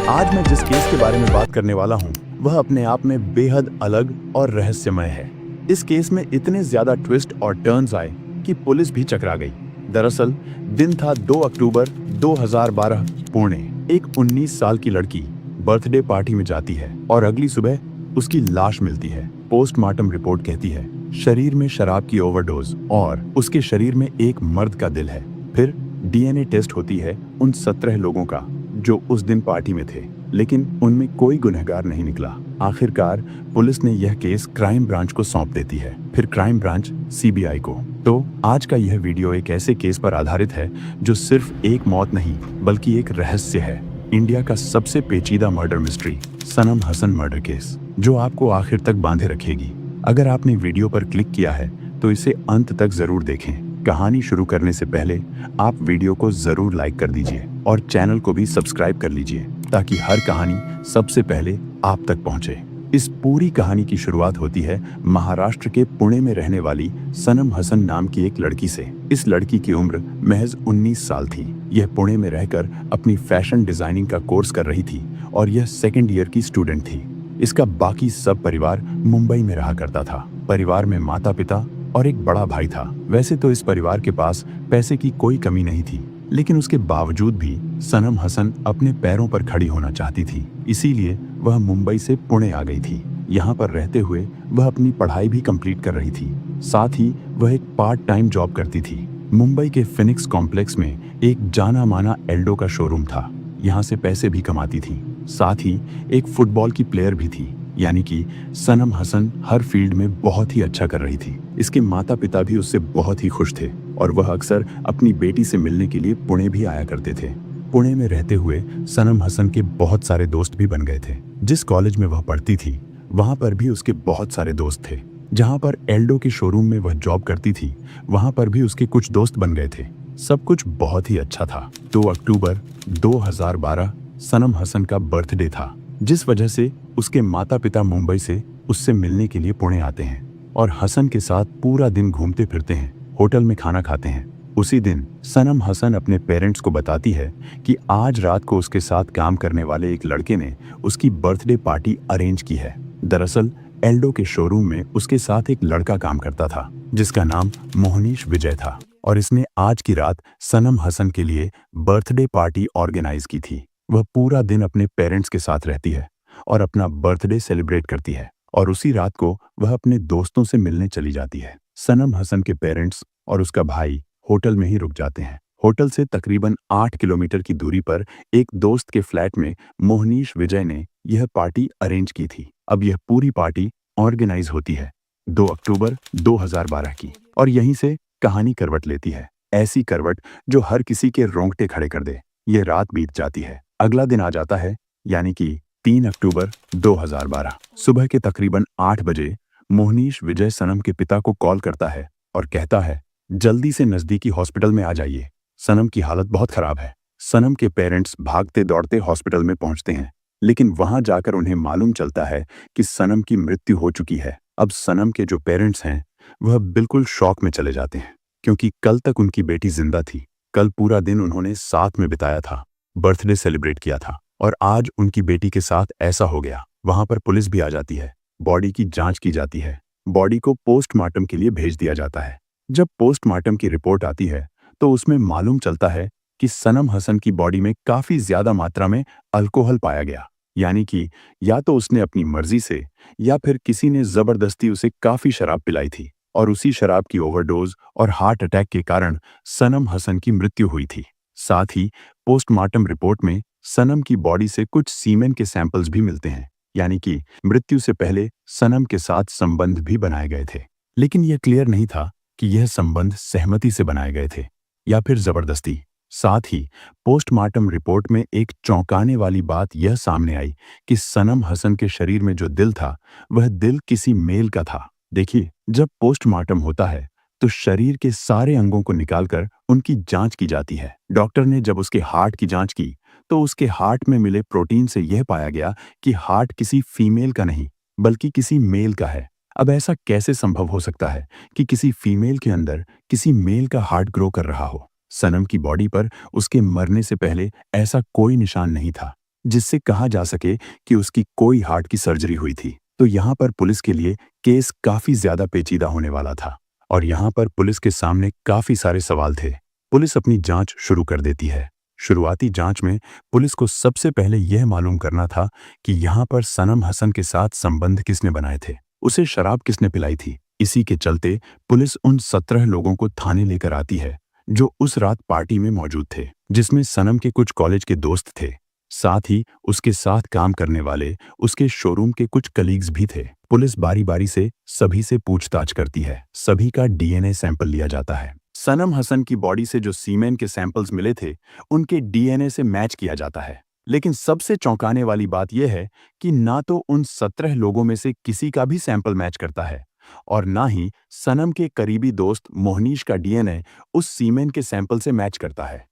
आज मैं जिस केस के बारे में बात करने वाला हूँ वह अपने आप में बेहद अलग और रहस्यमय है। इस केस में इतने ज्यादा ट्विस्ट और टर्न्स आए कि पुलिस भी चकरा गई। दरअसल दिन था 2 अक्टूबर 2012। पुणे। एक 19 साल की लड़की बर्थडे पार्टी में जाती है और अगली सुबह उसकी लाश मिलती है। पोस्टमार्टम रिपोर्ट कहती है शरीर में शराब की ओवरडोज और उसके शरीर में एक मर्द का दिल है। फिर डीएनए टेस्ट होती है उन 17 लोगों का जो उस दिन पार्टी में थे, लेकिन उनमें कोई गुनहगार नहीं निकला। आखिरकार पुलिस ने यह केस क्राइम ब्रांच को सौंप देती है, फिर क्राइम ब्रांच सीबीआई को। तो आज का यह वीडियो एक ऐसे केस पर आधारित है जो सिर्फ एक मौत नहीं बल्कि एक रहस्य है। इंडिया का सबसे पेचीदा मर्डर मिस्ट्री, सनम हसन मर्डर केस, जो आपको आखिर तक बांधे रखेगी। अगर आपने वीडियो पर क्लिक किया है तो इसे अंत तक जरूर देखें। कहानी शुरू करने से पहले आप वीडियो को जरूर लाइक कर दीजिए और चैनल को भी सब्सक्राइब कर लीजिए ताकि हर कहानी सबसे पहले आप तक पहुंचे। इस पूरी कहानी की शुरुआत होती है महाराष्ट्र के पुणे में रहने वाली सनम हसन नाम की एक लड़की से। इस लड़की की उम्र महज 19 साल थी। यह पुणे में रहकर अपनी फैशन डिजाइनिंग का कोर्स कर रही थी और यह सेकेंड ईयर की स्टूडेंट थी। इसका बाकी सब परिवार मुंबई में रहा करता था। परिवार में माता पिता और एक बड़ा भाई था। वैसे तो इस परिवार के पास पैसे की कोई कमी नहीं थी, लेकिन उसके बावजूद भी सनम हसन अपने पैरों पर खड़ी होना चाहती थी। इसीलिए वह मुंबई से पुणे आ गई थी। यहाँ पर रहते हुए वह अपनी पढ़ाई भी कंप्लीट कर रही थी। साथ ही वह एक पार्ट टाइम जॉब करती थी। मुंबई के फिनिक्स कॉम्प्लेक्स में एक जाना माना एल्डो का शोरूम था। यहाँ से पैसे भी कमाती थी। साथ ही एक फुटबॉल की प्लेयर भी थी, यानी कि सनम हसन हर फील्ड में बहुत ही अच्छा कर रही थी। इसके माता पिता भी उससे बहुत ही खुश थे और वह अक्सर अपनी बेटी से मिलने के लिए पुणे भी आया करते थे। पुणे में रहते हुए सनम हसन के बहुत सारे दोस्त भी बन गए थे। जिस कॉलेज में वह पढ़ती थी वहां पर भी उसके बहुत सारे दोस्त थे। जहां पर एल्डो के शोरूम में वह जॉब करती थी वहां पर भी उसके कुछ दोस्त बन गए थे। सब कुछ बहुत ही अच्छा था। 2 अक्टूबर 2012 सनम हसन का बर्थडे था, जिस वजह से उसके माता पिता मुंबई से उससे मिलने के लिए पुणे आते हैं और हसन के साथ पूरा दिन घूमते फिरते हैं, होटल में खाना खाते हैं। उसी दिन सनम हसन अपने पेरेंट्स को बताती है कि आज रात को उसके साथ काम करने वाले एक लड़के ने उसकी बर्थडे पार्टी अरेंज की है। दरअसल एल्डो के शोरूम में उसके साथ एक लड़का काम करता था जिसका नाम मोहनीश विजय था और इसने आज की रात सनम हसन के लिए बर्थडे पार्टी ऑर्गेनाइज की थी। वह पूरा दिन अपने पेरेंट्स के साथ रहती है और अपना बर्थडे सेलिब्रेट करती है और उसी रात को वह अपने दोस्तों से मिलने चली जाती है। सनम हसन के पेरेंट्स और उसका भाई होटल में ही रुक जाते हैं। होटल से तकरीबन 8 किलोमीटर की दूरी पर एक दोस्त के फ्लैट में मोहनीश विजय ने यह पार्टी अरेंज की थी। अब यह पूरी पार्टी ऑर्गेनाइज होती है 2 अक्टूबर 2012 की, और यहीं से कहानी करवट लेती है। ऐसी करवट जो हर किसी के रोंगटे खड़े कर दे। ये रात बीत जाती है। अगला दिन आ जाता है, यानी कि 3 अक्टूबर 2012। सुबह के तकरीबन 8 बजे मोहनीश विजय सनम के पिता को कॉल करता है और कहता है जल्दी से नजदीकी हॉस्पिटल में आ जाइए, सनम की हालत बहुत खराब है। सनम के पेरेंट्स भागते दौड़ते हॉस्पिटल में पहुंचते हैं, लेकिन वहां जाकर उन्हें मालूम चलता है कि सनम की मृत्यु हो चुकी है। अब सनम के जो पेरेंट्स हैं वह बिल्कुल शॉक में चले जाते हैं, क्योंकि कल तक उनकी बेटी जिंदा थी। कल पूरा दिन उन्होंने साथ में बिताया था, बर्थडे सेलिब्रेट किया था, और आज उनकी बेटी के साथ ऐसा हो गया। वहां पर पुलिस भी आ जाती है। बॉडी की जांच की जाती है। बॉडी को पोस्टमार्टम के लिए भेज दिया जाता है। जब पोस्टमार्टम की रिपोर्ट आती है तो उसमें मालूम चलता है कि सनम हसन की बॉडी में काफी ज्यादा मात्रा में अल्कोहल पाया गया, यानी कि या तो उसने अपनी मर्जी से या फिर किसी ने जबरदस्ती उसे काफी शराब पिलाई थी और उसी शराब की ओवरडोज और हार्ट अटैक के कारण सनम हसन की मृत्यु हुई थी। साथ ही पोस्टमार्टम रिपोर्ट में सनम की बॉडी से कुछ सीमेन के सैंपल्स भी मिलते हैं, यानी कि मृत्यु से पहले सनम के साथ संबंध भी बनाए गए थे। लेकिन यह क्लियर नहीं था कि यह संबंध सहमति से बनाए गए थे या फिर जबरदस्ती। साथ ही पोस्टमार्टम रिपोर्ट में एक चौंकाने वाली बात यह सामने आई कि सनम हसन के शरीर में जो दिल था वह दिल किसी मेल का था। देखिए, जब पोस्टमार्टम होता है तो शरीर के सारे अंगों को निकालकर उनकी जांच की जाती है। डॉक्टर ने जब उसके हार्ट की जांच की तो उसके हार्ट में मिले प्रोटीन से यह पाया गया कि हार्ट किसी फीमेल का नहीं बल्कि किसी मेल का है। अब ऐसा कैसे संभव हो सकता है कि किसी फीमेल के अंदर किसी मेल का हार्ट ग्रो कर रहा हो? सनम की बॉडी पर उसके मरने से पहले ऐसा कोई निशान नहीं था। जिससे कहा जा सके कि उसकी कोई हार्ट की सर्जरी हुई थी। तो यहाँ पर पुलिस के लिए केस काफी ज्यादा पेचीदा होने वाला था और यहाँ पर पुलिस के सामने काफी सारे सवाल थे। पुलिस अपनी जांच शुरू कर देती है। शुरुआती जांच में पुलिस को सबसे पहले यह मालूम करना था कि यहाँ पर सनम हसन के साथ संबंध किसने बनाए थे, उसे शराब किसने पिलाई थी। इसी के चलते पुलिस उन 17 लोगों को थाने लेकर आती है जो उस रात पार्टी में मौजूद थे, जिसमें सनम के कुछ कॉलेज के दोस्त थे। साथ ही उसके साथ काम करने वाले उसके शोरूम के कुछ कलीग्स भी थे। पुलिस बारी बारी से सभी से पूछताछ करती है। सभी का डीएनए सैंपल लिया जाता है। सनम हसन की बॉडी से जो सीमेन के सैंपल्स मिले थे उनके डीएनए से मैच किया जाता है। लेकिन सबसे चौंकाने वाली बात यह है कि ना तो उन 17 लोगों में से किसी का भी सैंपल मैच करता है और ना ही सनम के करीबी दोस्त मोहनीश का डीएनए उस सीमेन के सैंपल से मैच करता है।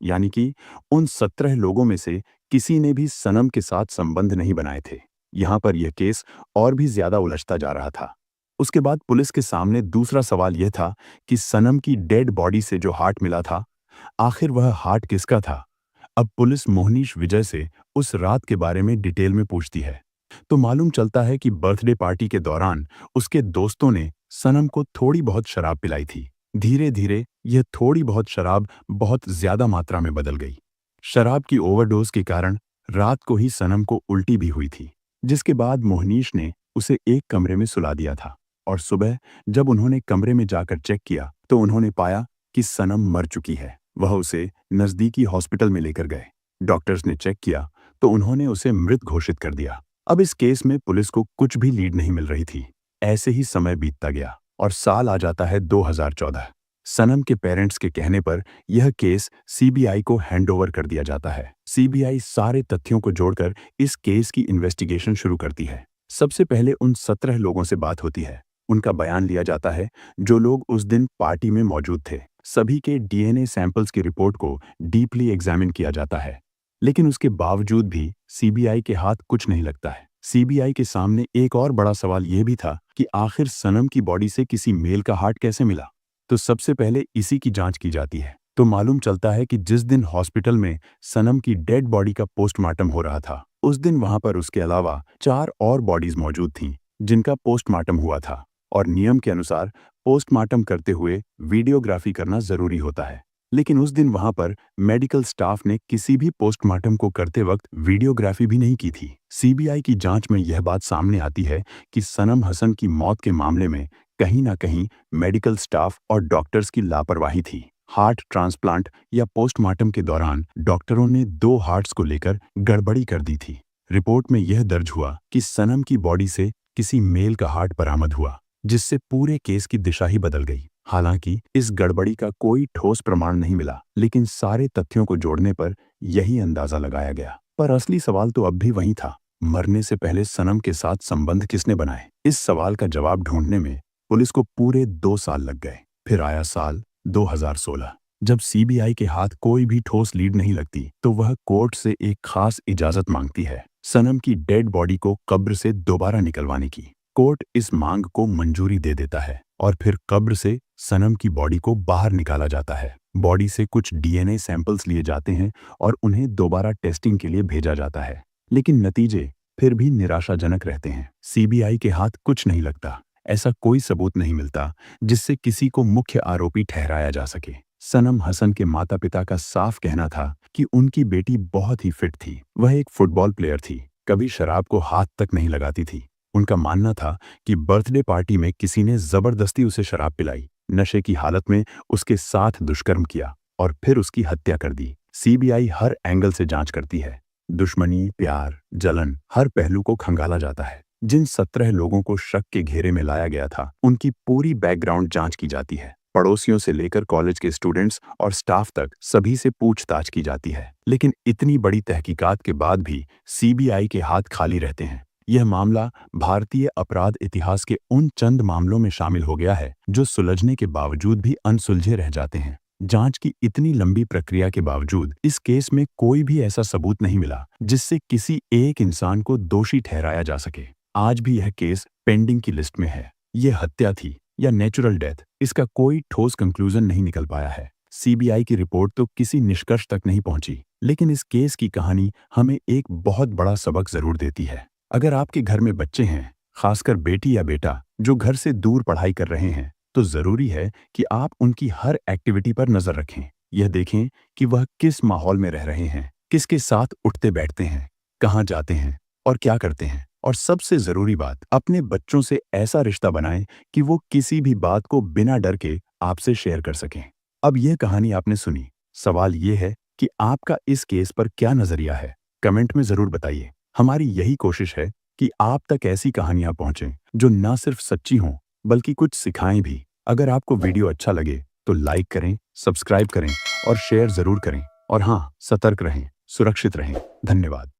यानी कि उन 17 लोगों में से किसी ने भी सनम के साथ संबंध नहीं बनाए थे। यहाँ पर यह केस और भी ज्यादा उलझता जा रहा था। उसके बाद पुलिस के सामने दूसरा सवाल यह था कि सनम की डेड बॉडी से जो हार्ट मिला था, आखिर वह हार्ट किसका था। अब पुलिस मोहनीश विजय से उस रात के बारे में डिटेल में पूछती है तो मालूम चलता है कि बर्थडे पार्टी के दौरान उसके दोस्तों ने सनम को थोड़ी बहुत शराब पिलाई थी। धीरे धीरे यह थोड़ी बहुत शराब बहुत ज्यादा मात्रा में बदल गई। शराब की ओवरडोज के कारण रात को ही सनम को उल्टी भी हुई थी, जिसके बाद मोहनीश ने उसे एक कमरे में सुला दिया था और सुबह जब उन्होंने कमरे में जाकर चेक किया तो उन्होंने पाया कि सनम मर चुकी है। वह उसे नजदीकी हॉस्पिटल में लेकर गए। डॉक्टर्स ने चेक किया तो उन्होंने उसे मृत घोषित कर दिया। अब इस केस में पुलिस को कुछ भी लीड नहीं मिल रही थी। ऐसे ही समय बीतता गया और साल आ जाता है 2014। सनम के पेरेंट्स के कहने पर यह केस सीबीआई को हैंडओवर कर दिया जाता है। सीबीआई सारे तथ्यों को जोड़कर इस केस की इन्वेस्टिगेशन शुरू करती है। सबसे पहले उन 17 लोगों से बात होती है। उनका बयान लिया जाता है जो लोग उस दिन पार्टी में मौजूद थे। सभी के डीएनए सैंपल्स की रिपोर्ट को डीपली एग्जामिन किया जाता है, लेकिन उसके बावजूद भी सीबीआई के हाथ कुछ नहीं लगता है। सीबीआई के सामने एक और बड़ा सवाल यह भी था कि आखिर सनम की बॉडी से किसी मेल का हार्ट कैसे मिला। तो सबसे पहले इसी की जांच की जाती है। तो मालूम चलता है कि जिस दिन हॉस्पिटल में सनम की डेड बॉडी का पोस्टमार्टम हो रहा था, उस दिन वहां पर उसके अलावा 4 और बॉडीज मौजूद थीं जिनका पोस्टमार्टम हुआ था और नियम के अनुसार पोस्टमार्टम करते हुए वीडियोग्राफी करना जरूरी होता है। लेकिन उस दिन वहां पर मेडिकल स्टाफ ने किसी भी पोस्टमार्टम को करते वक्त वीडियोग्राफी भी नहीं की थी। सीबीआई की जांच में यह बात सामने आती है कि सनम हसन की मौत के मामले में कहीं ना कहीं मेडिकल स्टाफ और डॉक्टर्स की लापरवाही थी। हार्ट ट्रांसप्लांट या पोस्टमार्टम के दौरान डॉक्टरों ने 2 हार्ट्स को लेकर गड़बड़ी कर दी थी। रिपोर्ट में यह दर्ज हुआ कि सनम की बॉडी से किसी मेल का हार्ट बरामद हुआ, जिससे पूरे केस की दिशा ही बदल गई। हालांकि इस गड़बड़ी का कोई ठोस प्रमाण नहीं मिला, लेकिन सारे तथ्यों को जोड़ने पर यही अंदाजा लगाया गया। पर असली सवाल तो अब भी वही था, मरने से पहले सनम के साथ संबंध किसने बनाए। इस सवाल का जवाब ढूंढने में पुलिस को पूरे 2 साल लग गए। फिर आया साल 2016। जब सीबीआई के हाथ कोई भी ठोस लीड नहीं लगती तो वह कोर्ट से एक खास इजाजत मांगती है, सनम की डेड बॉडी को कब्र से दोबारा निकलवाने की। कोर्ट इस मांग को मंजूरी दे देता है और फिर कब्र से सनम की बॉडी को बाहर निकाला जाता है। बॉडी से कुछ डीएनए सैंपल्स लिए जाते हैं और उन्हें दोबारा टेस्टिंग के लिए भेजा जाता है, लेकिन नतीजे फिर भी निराशाजनक रहते हैं। सीबीआई के हाथ कुछ नहीं लगता। ऐसा कोई सबूत नहीं मिलता जिससे किसी को मुख्य आरोपी ठहराया जा सके। सनम हसन के माता पिता का साफ कहना था कि उनकी बेटी बहुत ही फिट थी। वह एक फुटबॉल प्लेयर थी, कभी शराब को हाथ तक नहीं लगाती थी। उनका मानना था कि बर्थडे पार्टी में किसी ने जबरदस्ती उसे शराब पिलाई, नशे की हालत में उसके साथ दुष्कर्म किया और फिर उसकी हत्या कर दी। सीबीआई हर एंगल से जांच करती है। दुश्मनी, प्यार, जलन, हर पहलू को खंगाला जाता है। जिन 17 लोगों को शक के घेरे में लाया गया था, उनकी पूरी बैकग्राउंड जांच की जाती है। पड़ोसियों से लेकर कॉलेज के स्टूडेंट्स और स्टाफ तक सभी से पूछताछ की जाती है। लेकिन इतनी बड़ी तहकीकात के बाद भी सीबीआई के हाथ खाली रहते हैं। यह मामला भारतीय अपराध इतिहास के उन चंद मामलों में शामिल हो गया है जो सुलझने के बावजूद भी अनसुलझे रह जाते हैं। जांच की इतनी लंबी प्रक्रिया के बावजूद इस केस में कोई भी ऐसा सबूत नहीं मिला जिससे किसी एक इंसान को दोषी ठहराया जा सके। आज भी यह केस पेंडिंग की लिस्ट में है। यह हत्या थी या नेचुरल डेथ, इसका कोई ठोस कंक्लूजन नहीं निकल पाया है। सीबीआई की रिपोर्ट तो किसी निष्कर्ष तक नहीं पहुंची। लेकिन इस केस की कहानी हमें एक बहुत बड़ा सबक जरूर देती है। अगर आपके घर में बच्चे हैं, खासकर बेटी या बेटा, जो घर से दूर पढ़ाई कर रहे हैं, तो जरूरी है कि आप उनकी हर एक्टिविटी पर नजर रखें। यह देखें कि वह किस माहौल में रह रहे हैं, किसके साथ उठते बैठते हैं, कहाँ जाते हैं और क्या करते हैं। और सबसे जरूरी बात, अपने बच्चों से ऐसा रिश्ता बनाएं कि वो किसी भी बात को बिना डर के आपसे शेयर कर सकें। अब यह कहानी आपने सुनी। सवाल ये है कि आपका इस केस पर क्या नजरिया है? कमेंट में जरूर बताइए। हमारी यही कोशिश है कि आप तक ऐसी कहानियां पहुंचें जो न सिर्फ सच्ची हों, बल्कि कुछ सिखाएं भी। अगर आपको वीडियो अच्छा लगे तो लाइक करें, सब्सक्राइब करें और शेयर जरूर करें। और हाँ, सतर्क रहें, सुरक्षित रहें। धन्यवाद।